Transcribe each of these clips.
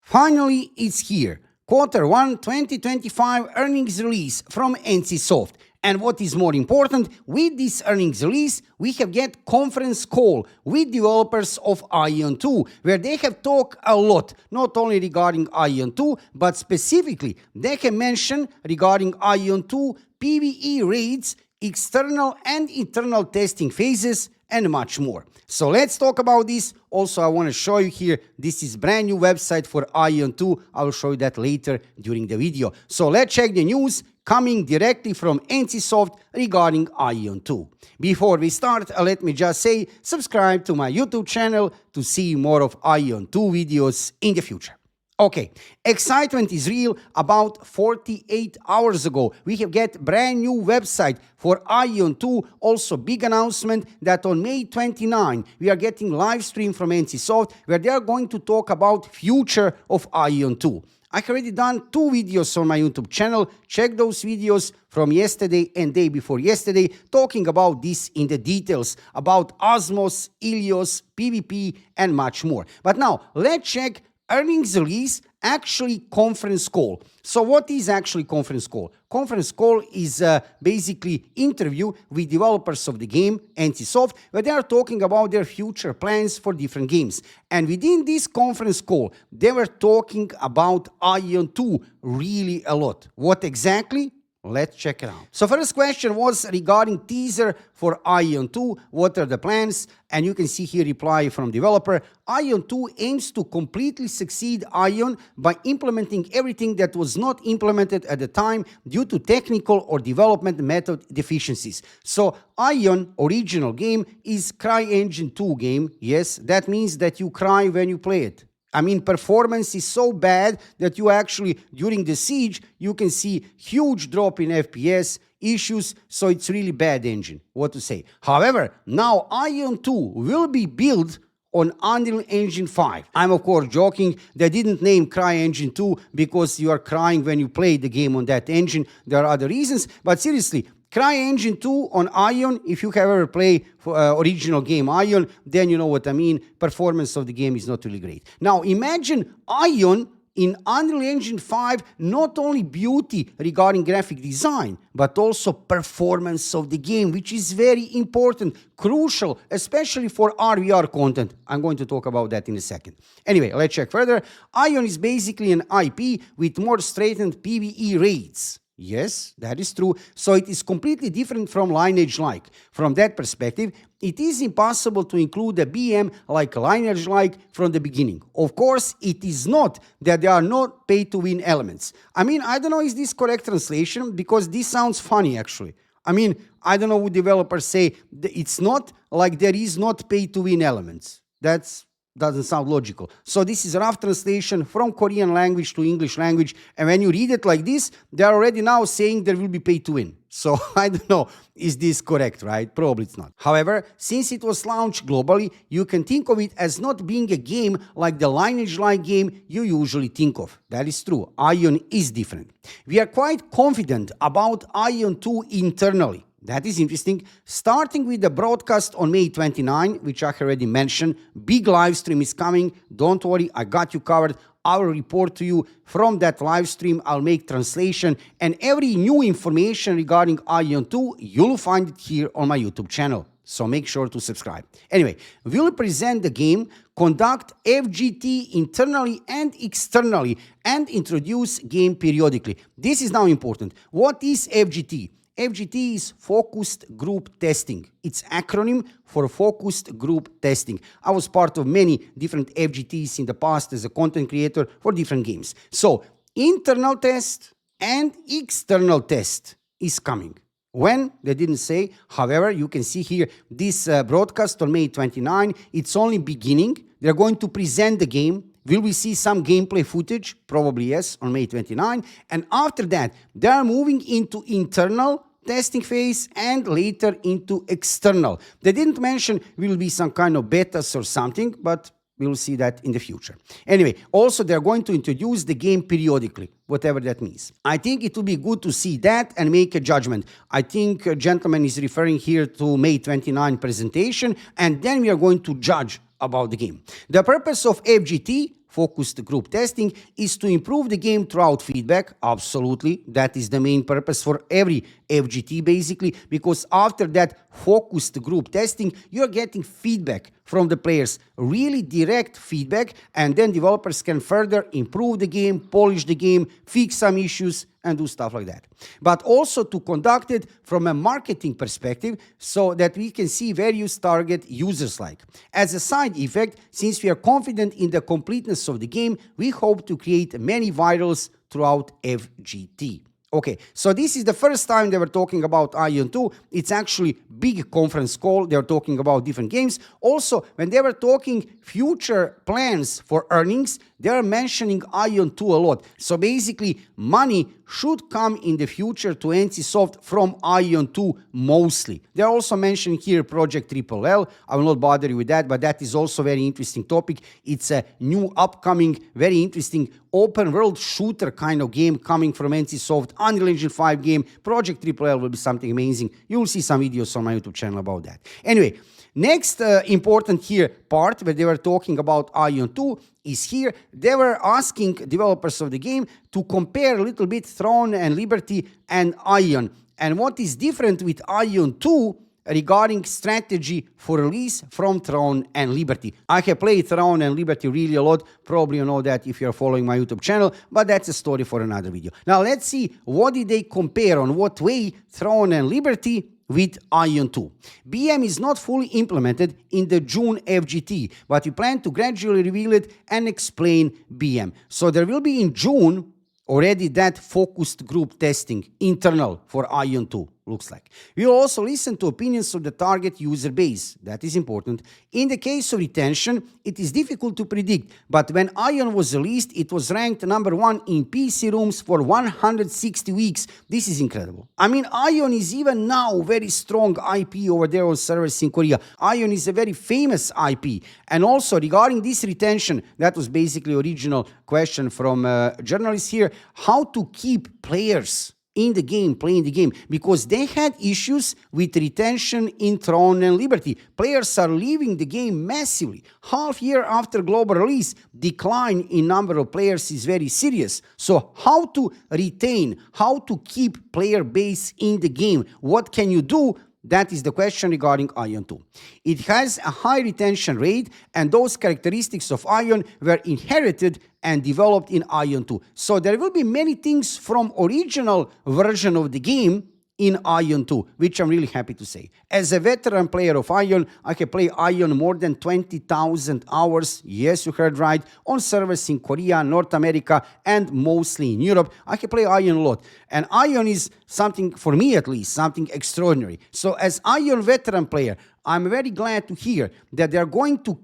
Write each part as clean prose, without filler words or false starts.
Finally, it's here. Q1 2025 earnings release from NCSoft. And what is more important, with this earnings release, we have get conference call with developers of Aion 2, where they have talked a lot, not only regarding Aion 2, but specifically, they have mentioned regarding Aion 2 PVE raids, external and internal testing phases, and much more. So let's talk about this. Also, I want to show you here, this is brand new website for Aion 2. I will show you that later during the video. So let's check the news coming directly from NCSoft regarding Aion 2. Before we start, let me just say, subscribe to my YouTube channel to see more of Aion 2 videos in the future. Okay, excitement is real. About 48 hours ago, we have get brand new website for Aion 2. Also, big announcement that on May 29, we are getting live stream from NCSoft where they are going to talk about future of Aion 2. I have already done 2 videos on my YouTube channel. Check those videos from yesterday and day before yesterday, talking about this in the details, about Osmos, Ilios, PvP, and much more. But now, let's check earnings release, actually conference call. So what is actually conference call? Conference call is basically interview with developers of the game, NCSoft, where they are talking about their future plans for different games. And within this conference call, they were talking about Aion 2 really a lot. What exactly? Let's check it out. So first question was regarding teaser for Aion 2. What are the plans? And you can see here reply from developer. Aion 2 aims to completely succeed Aion by implementing everything that was not implemented at the time due to technical or development method deficiencies. So Aion original game is CryEngine 2 game. Yes, that means that you cry when you play it. I mean, performance is so bad that you actually, during the siege, you can see huge drop in FPS issues, so it's really bad engine, what to say. However, now Aion 2 will be built on Unreal Engine 5. I'm of course joking, they didn't name CryEngine 2 because you are crying when you play the game on that engine. There are other reasons, but seriously, CryEngine 2 on Aion, if you have ever played original game Aion, then you know what I mean. Performance of the game is not really great. Now imagine Aion in Unreal Engine 5, not only beauty regarding graphic design, but also performance of the game, which is very important, crucial, especially for RVR content. I'm going to talk about that in a second. Anyway, let's check further. Aion is basically an IP with more straightened PvE raids. Yes, that is true. So it is completely different from Lineage-like. From that perspective, it is impossible to include a BM like Lineage-like from the beginning. Of course, it is not that there are no pay-to-win elements. I mean, I don't know is this correct translation, because this sounds funny actually. I mean, I don't know what developers say. It's not like there is not pay-to-win elements. That doesn't sound logical. So this is a rough translation from Korean language to English language. And when you read it like this, they're already now saying there will be pay to win. So I don't know, is this correct, right? Probably it's not. However, since it was launched globally, you can think of it as not being a game like the Lineage-like game you usually think of. That is true. Aion is different. We are quite confident about Aion 2 internally. That is interesting. Starting with the broadcast on May 29, which I already mentioned, big live stream is coming. Don't worry, I got you covered. I will report to you from that live stream. I'll make translation and every new information regarding Aion 2, you'll find it here on my YouTube channel. So make sure to subscribe. Anyway, we'll present the game, conduct FGT internally and externally, and introduce game periodically. This is now important. What is FGT? FGT is Focused Group Testing. It's acronym for Focused Group Testing. I was part of many different FGTs in the past as a content creator for different games. So, internal test and external test is coming. When? They didn't say. However, you can see here this broadcast on May 29. It's only beginning. They're going to present the game. Will we see some gameplay footage? Probably yes, on May 29. And after that, they are moving into internal testing phase and later into external. They didn't mention will be some kind of betas or something, but we'll see that in the future. Anyway, also they're going to introduce the game periodically, whatever that means. I think it will be good to see that and make a judgment. I think gentleman is referring here to May 29 presentation, and then we are going to judge about the game. The purpose of FGT, focused group testing is to improve the game throughout feedback. Absolutely. That is the main purpose for every FGT basically, because after that focused group testing, you're getting feedback from the players, really direct feedback, and then developers can further improve the game, polish the game, fix some issues, and do stuff like that. But also to conduct it from a marketing perspective so that we can see various target users like. As a side effect, since we are confident in the completeness of the game, we hope to create many virals throughout FGT. Okay, so this is the first time they were talking about Aion 2. It's actually big conference call. They were talking about different games. Also, when they were talking future plans for earnings, they are mentioning Aion 2 a lot. So basically, money should come in the future to NCSoft from Aion 2 mostly. They're also mentioning here Project Triple L. I will not bother you with that, but that is also a very interesting topic. It's a new upcoming, very interesting open world shooter kind of game coming from NCSoft. Unreal Engine 5 game. Project Triple L will be something amazing. You will see some videos on my YouTube channel about that. Anyway, next important here part where they were talking about Aion 2 is here. They were asking developers of the game to compare a little bit Throne and Liberty and Aion. And what is different with Aion 2 regarding strategy for release from Throne and Liberty. I have played Throne and Liberty really a lot. Probably you know that if you're following my YouTube channel, but that's a story for another video. Now let's see what did they compare, on what way Throne and Liberty with Aion 2. BM is not fully implemented in the June FGT, but we plan to gradually reveal it and explain BM. So there will be in June already that focused group testing internal for Aion 2. Looks like. We will also listen to opinions of the target user base. That is important. In the case of retention, it is difficult to predict, but when Aion was released, it was ranked number 1 in PC rooms for 160 weeks. This is incredible. I mean, Aion is even now very strong IP over there on servers in Korea. Aion is a very famous IP. And also regarding this retention, that was basically original question from journalists here, how to keep players in the game, playing the game, because they had issues with retention in Throne and Liberty. Players are leaving the game massively. Half year after global release, decline in number of players is very serious. So how to retain, how to keep player base in the game? What can you do? That is the question regarding Aion 2. It has a high retention rate, and those characteristics of Aion were inherited and developed in Aion 2. So there will be many things from original version of the game in Aion 2, which I'm really happy to say. As a veteran player of Aion, I can play Aion more than 20,000 hours, yes, you heard right, on servers in Korea, North America, and mostly in Europe. I can play Aion a lot. And Aion is something, for me at least, something extraordinary. So as Aion veteran player, I'm very glad to hear that they're going to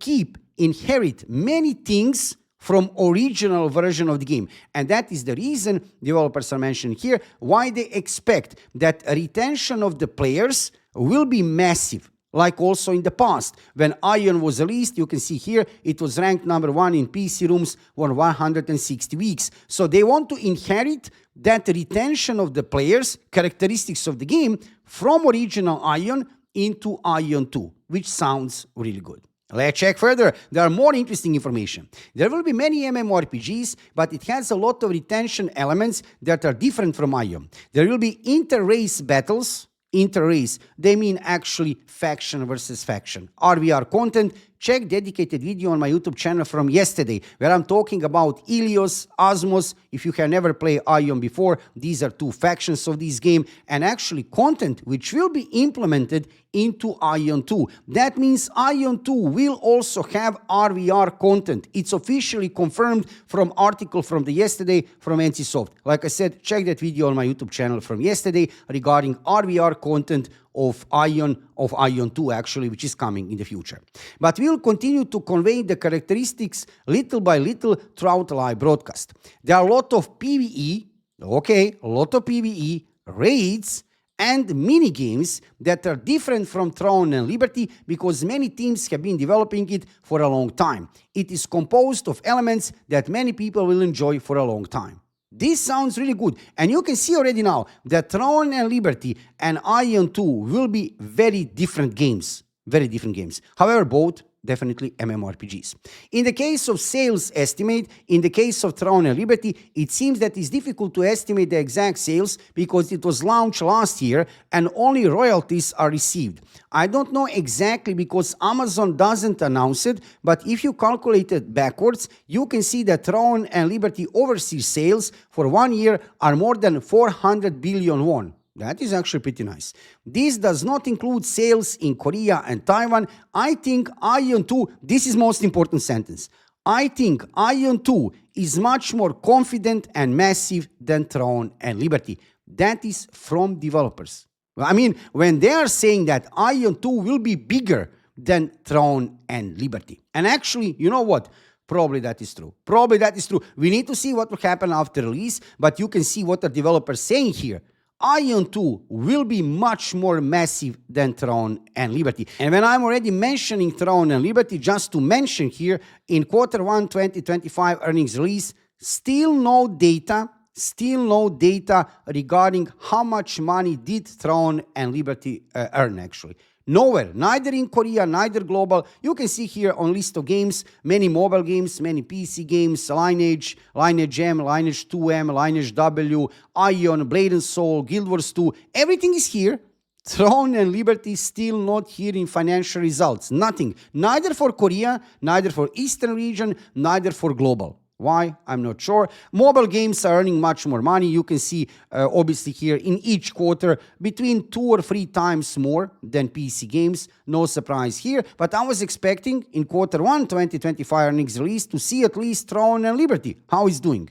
inherit many things from original version of the game. And that is the reason developers are mentioning here why they expect that retention of the players will be massive, like also in the past. When Aion was released, you can see here, it was ranked number 1 in PC rooms for 160 weeks. So they want to inherit that retention of the players, characteristics of the game, from original Aion into Aion 2, which sounds really good. Let's check further. There are more interesting information. There will be many MMORPGs, but it has a lot of retention elements that are different from Aion. There will be inter-race battles. Inter-race, they mean actually faction versus faction. RVR content. Check dedicated video on my YouTube channel from yesterday where I'm talking about Ilios, Osmos. If you have never played Aion before, these are two factions of this game, and actually content which will be implemented into Aion 2. That means Aion 2 will also have RVR content. It's officially confirmed from article from the yesterday from NCSoft. Like I said, check that video on my YouTube channel from yesterday regarding RVR content of Aion 2 actually, which is coming in the future. But we'll continue to convey the characteristics little by little throughout the live broadcast. There are a lot of PVE, okay, a lot of PVE, raids, and mini games that are different from Throne and Liberty because many teams have been developing it for a long time. It is composed of elements that many people will enjoy for a long time. This sounds really good, and you can see already now that Throne and Liberty and Aion 2 will be very different games. Very different games. However, both definitely MMORPGs. In the case of sales estimate, in the case of Throne and Liberty, it seems that it's difficult to estimate the exact sales because it was launched last year and only royalties are received. I don't know exactly because Amazon doesn't announce it, but if you calculate it backwards, you can see that Throne and Liberty overseas sales for 1 year are more than 400 billion won. That is actually pretty nice. This does not include sales in Korea and Taiwan. I think Aion 2, this is most important sentence. I think Aion 2 is much more confident and massive than Throne and Liberty. That is from developers. I mean, when they are saying that Aion 2 will be bigger than Throne and Liberty. And actually, you know what? Probably that is true. Probably that is true. We need to see what will happen after release, but you can see what the developers saying here. Aion 2 will be much more massive than Throne and Liberty. And when I'm already mentioning Throne and Liberty, just to mention here, in Q1 2025 earnings release, still no data regarding how much money did Throne and Liberty earn actually. Nowhere, neither in Korea, neither global. You can see here on list of games, many mobile games, many PC games, Lineage, Lineage M, Lineage 2M, Lineage W, Aion, Blade and Soul, Guild Wars 2. Everything is here. Throne and Liberty still not here in financial results. Nothing. Neither for Korea, neither for Eastern region, neither for global. Why? I'm not sure. Mobile games are earning much more money. You can see, obviously here in each quarter, between 2 or 3 times more than PC games. No surprise here. But I was expecting in Q1 2025 earnings release to see at least Throne and Liberty. How is doing?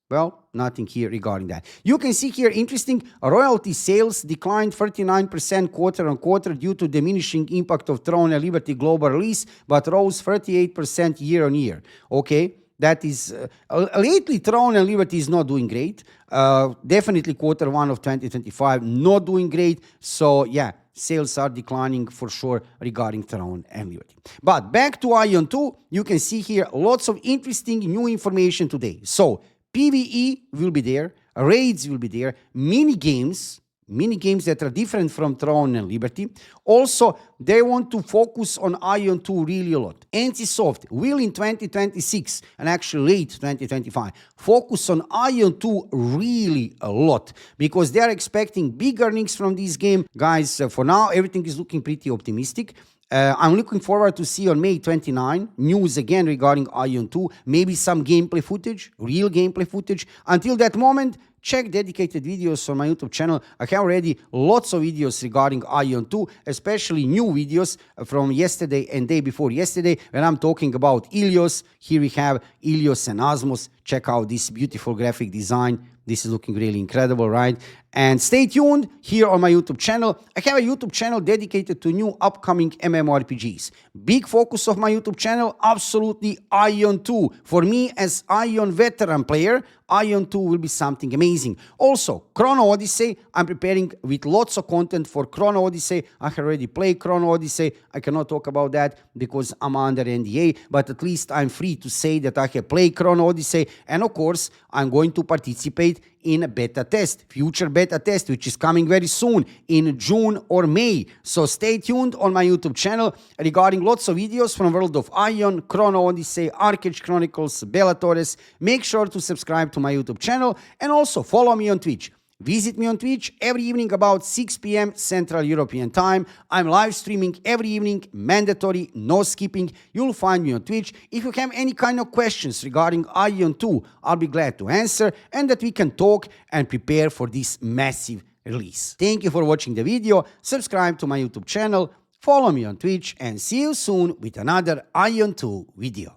Well, nothing here regarding that. You can see here, interesting, royalty sales declined 39% quarter on quarter due to diminishing impact of Throne and Liberty global release, but rose 38% year on year. Okay. That is, lately Throne and Liberty is not doing great. Definitely Q1 of 2025 not doing great. So yeah, sales are declining for sure regarding Throne and Liberty. But back to Aion 2, you can see here lots of interesting new information today. So PVE will be there, raids will be there, mini games that are different from Throne and Liberty. Also, they want to focus on Aion 2 really a lot. NCSoft will in 2026, and actually late 2025, focus on Aion 2 really a lot because they are expecting big earnings from this game. Guys, for now, everything is looking pretty optimistic. I'm looking forward to see on May 29 news again regarding Aion 2, maybe some gameplay footage, real gameplay footage. Until that moment, check dedicated videos on my YouTube channel. I have already lots of videos regarding Aion 2, especially new videos from yesterday and day before yesterday when I'm talking about Ilios. Here we have Ilios and Asmos. Check out this beautiful graphic design. This is looking really incredible, right? And stay tuned here on my YouTube channel. I have a YouTube channel dedicated to new upcoming MMORPGs. Big focus of my YouTube channel, absolutely Aion 2. For me, as Aion veteran player, Aion 2 will be something amazing. Also, Chrono Odyssey, I'm preparing with lots of content for Chrono Odyssey. I have already played Chrono Odyssey. I cannot talk about that because I'm under NDA, but at least I'm free to say that I have played Chrono Odyssey. And of course, I'm going to participate in a beta test, future beta test, which is coming very soon in June or May. So stay tuned on my YouTube channel regarding lots of videos from World of Aion, Chrono Odyssey, Arcade Chronicles, Bellatores. Make sure to subscribe to my YouTube channel and also follow me on Twitch. Visit me on Twitch every evening about 6 p.m. Central European Time. I'm live streaming every evening, mandatory, no skipping. You'll find me on Twitch. If you have any kind of questions regarding Aion 2, I'll be glad to answer and that we can talk and prepare for this massive release. Thank you for watching the video. Subscribe to my YouTube channel, follow me on Twitch, and see you soon with another Aion 2 video.